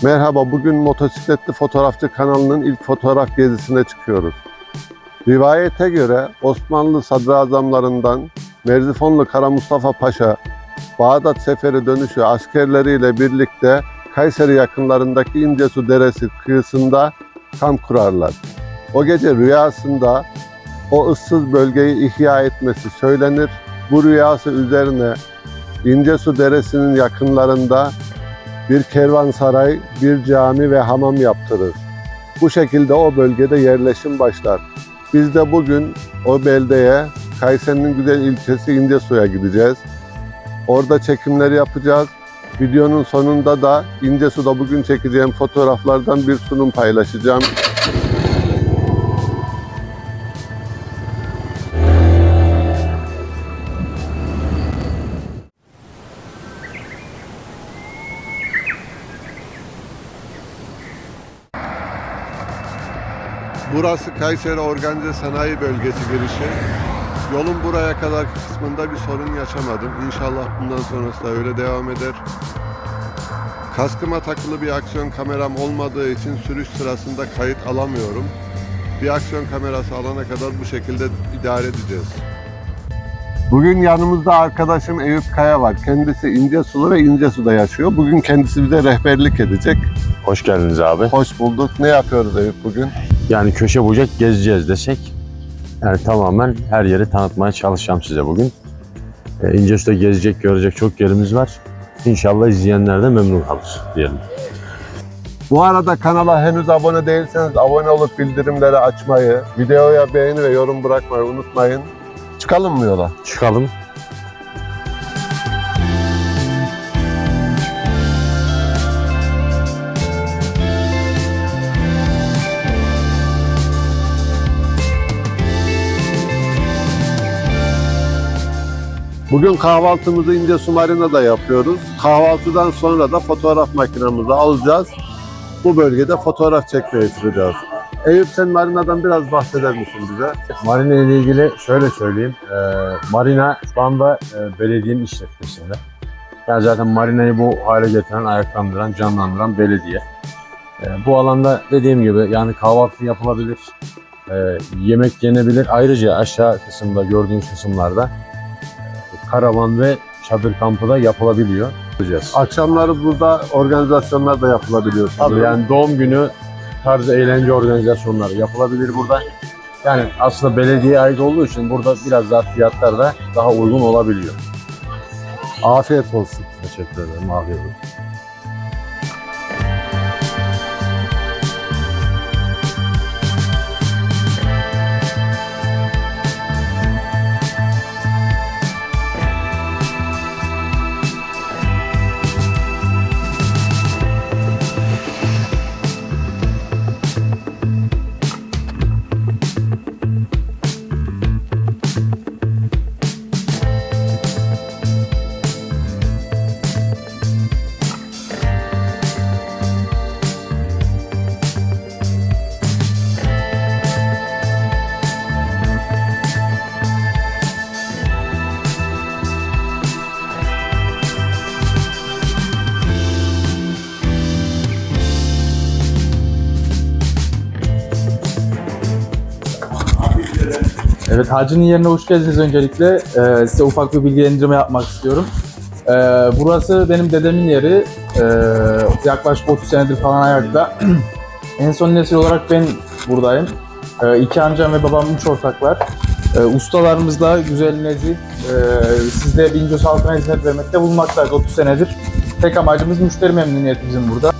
Merhaba, bugün Motosikletli Fotoğrafçı kanalının ilk fotoğraf gezisine çıkıyoruz. Rivayete göre Osmanlı sadrazamlarından Merzifonlu Kara Mustafa Paşa, Bağdat seferi dönüşü askerleriyle birlikte Kayseri yakınlarındaki İncesu Deresi kıyısında kamp kurarlar. O gece rüyasında o ıssız bölgeyi ihya etmesi söylenir. Bu rüyası üzerine İncesu Deresi'nin yakınlarında bir kervansaray, bir cami ve hamam yaptırır. Bu şekilde o bölgede yerleşim başlar. Biz de bugün o beldeye, Kayseri'nin güzel ilçesi İncesu'ya gideceğiz. Orada çekimleri yapacağız. Videonun sonunda da İncesu'da bugün çekeceğim fotoğraflardan bir sunum paylaşacağım. Burası Kayseri Organize Sanayi Bölgesi girişi. Yolun buraya kadar kısmında bir sorun yaşamadım. İnşallah bundan sonrası da öyle devam eder. Kaskıma takılı bir aksiyon kameram olmadığı için sürüş sırasında kayıt alamıyorum. Bir aksiyon kamerası alana kadar bu şekilde idare edeceğiz. Bugün yanımızda arkadaşım Eyüp Kaya var. Kendisi İncesu'lu ve İncesu'da yaşıyor. Bugün kendisi bize rehberlik edecek. Hoş geldiniz abi. Hoş bulduk. Ne yapıyoruz Eyüp bugün? Yani köşe bucak gezeceğiz desek. Yani tamamen her yeri tanıtmaya çalışacağım size bugün. İncesu'da gezecek, görecek çok yerimiz var. İnşallah izleyenler de memnun kalır diyelim. Bu arada kanala henüz abone değilseniz abone olup bildirimleri açmayı, videoya beğeni ve yorum bırakmayı unutmayın. Çıkalım mı yola? Çıkalım. Bugün kahvaltımızı İncesu Marina'da yapıyoruz. Kahvaltıdan sonra da fotoğraf makinemizi alacağız. Bu bölgede fotoğraf çekmeye çıkacağız. Eyüp, sen Marina'dan biraz bahseder misin bize? Marina ile ilgili şöyle söyleyeyim. Marina şu anda belediyenin işletmesinde. Yani zaten marinayı bu hale getiren, ayaklandıran, canlandıran belediye. Bu alanda dediğim gibi yani kahvaltı yapılabilir, yemek yenebilir. Ayrıca aşağı kısımda gördüğünüz kısımlarda karavan ve çadır kampı da yapılabiliyor. Akşamları burada organizasyonlar da yapılabiliyor. Tabii yani doğum günü tarzı eğlence organizasyonları yapılabilir burada. Yani aslında belediyeye ait olduğu için burada biraz daha fiyatlar da daha uygun olabiliyor. Afiyet olsun. Teşekkür ederim. Afiyet olsun. Evet, Hacı'nın yerine hoş geldiniz öncelikle. Size ufak bir bilgilendirme yapmak istiyorum. Burası benim dedemin yeri. Yaklaşık 30 senedir falan ayakta. En son nesil olarak ben buradayım. İki amcam ve babam 3 ortaklar. Ustalarımız da güzel nezih. Sizde bir İncesu halkına hizmet vermekte bulunmaktayız 30 senedir. Tek amacımız müşteri memnuniyeti bizim burada.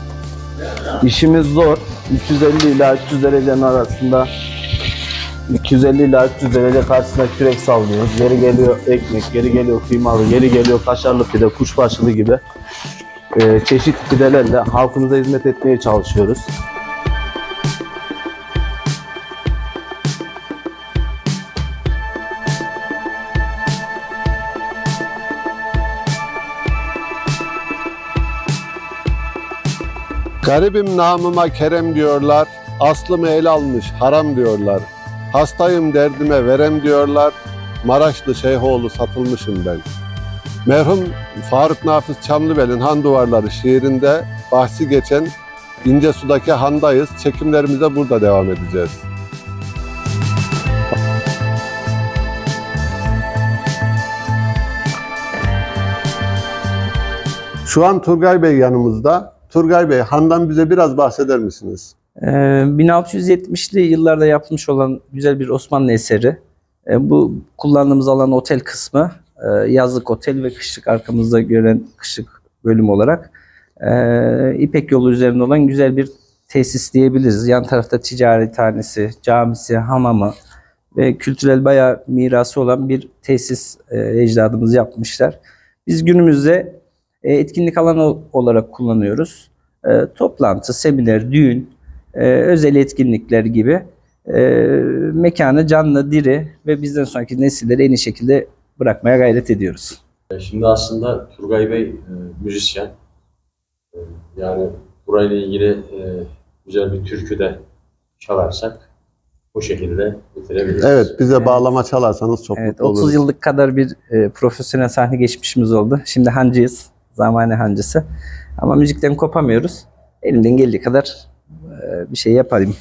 İşimiz zor. 250 ila 300 derecenin arasında 250 ila 300 derece karşısında kürek sallıyoruz. Yeri geliyor ekmek, yeri geliyor kıymalı, yeri geliyor kaşarlı pide, kuşbaşılı gibi çeşitli pidelerle halkımıza hizmet etmeye çalışıyoruz. Garibim namıma kerem diyorlar, aslımı el almış haram diyorlar. Hastayım derdime verem diyorlar, Maraşlı Şeyhoğlu satılmışım ben. Merhum Faruk Nafiz Çamlıbel'in Han Duvarları şiirinde bahsi geçen İncesu'daki handayız. Çekimlerimize burada devam edeceğiz. Şu an Turgay Bey yanımızda. Turgay Bey, handan bize biraz bahseder misiniz? 1670'li yıllarda yapılmış olan güzel bir Osmanlı eseri. Bu kullandığımız alan otel kısmı. Yazlık otel ve kışlık arkamızda gören kışlık bölüm olarak. İpek yolu üzerinde olan güzel bir tesis diyebiliriz. Yan tarafta ticarethanesi, camisi, hamamı ve kültürel bayağı mirası olan bir tesis ecdadımız yapmışlar. Biz günümüzde etkinlik alanı olarak kullanıyoruz. Toplantı, seminer, düğün, özel etkinlikler gibi mekanı canlı, diri ve bizden sonraki nesilleri en iyi şekilde bırakmaya gayret ediyoruz. Şimdi aslında Turgay Bey müzisyen. Yani burayla ilgili güzel bir türkü de çalarsak bu şekilde bitirebiliriz. Evet, bize bağlama çalarsanız çok Evet, mutlu oluruz. 30 yıllık kadar bir profesyonel sahne geçmişimiz oldu. Şimdi hancıyız, zamane hancısı. Ama müzikten kopamıyoruz. Elimden geldiği kadar bir şey yapayım.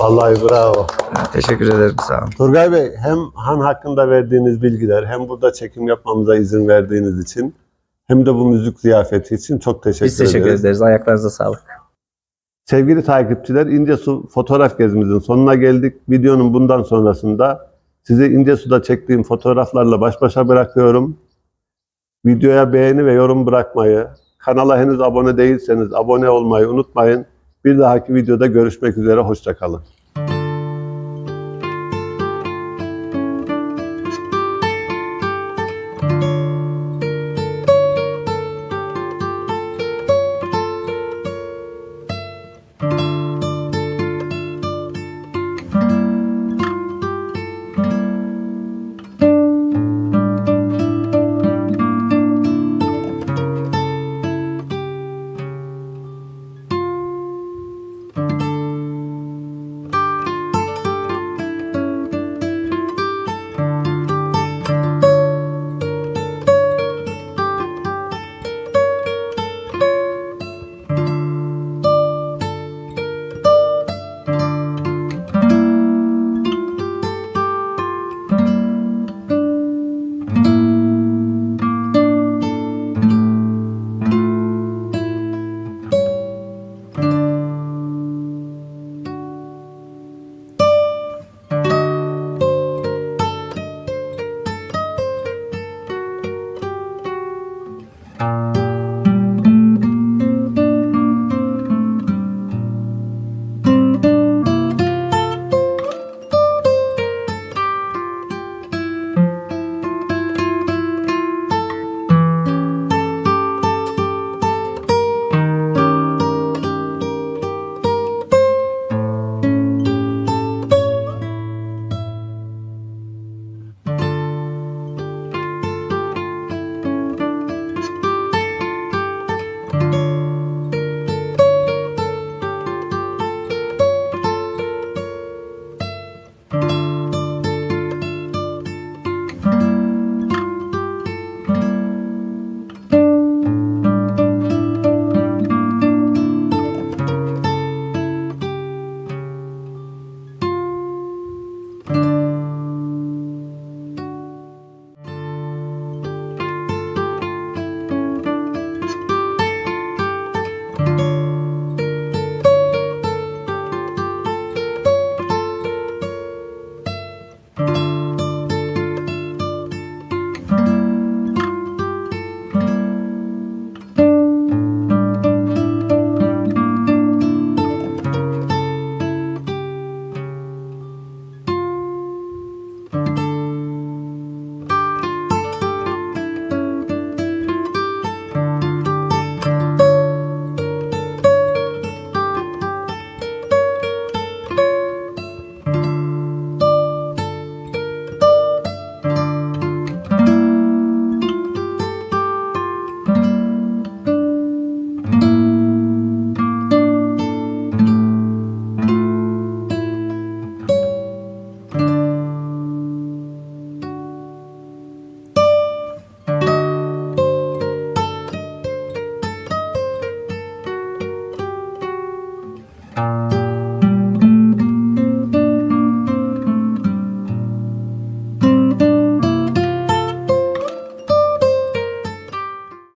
Vallahi bravo. Teşekkür ederim, sağ olun. Turgay Bey, hem han hakkında verdiğiniz bilgiler, hem burada çekim yapmamıza izin verdiğiniz için, hem de bu müzik ziyafeti için çok teşekkür Biz teşekkür ederiz. ederiz. Ayaklarınıza sağlık. Sevgili takipçiler, İncesu fotoğraf gezimizin sonuna geldik. Videonun bundan sonrasında sizi İncesu'da çektiğim fotoğraflarla baş başa bırakıyorum. Videoya beğeni ve yorum bırakmayı, kanala henüz abone değilseniz abone olmayı unutmayın. Bir dahaki videoda görüşmek üzere, hoşça kalın.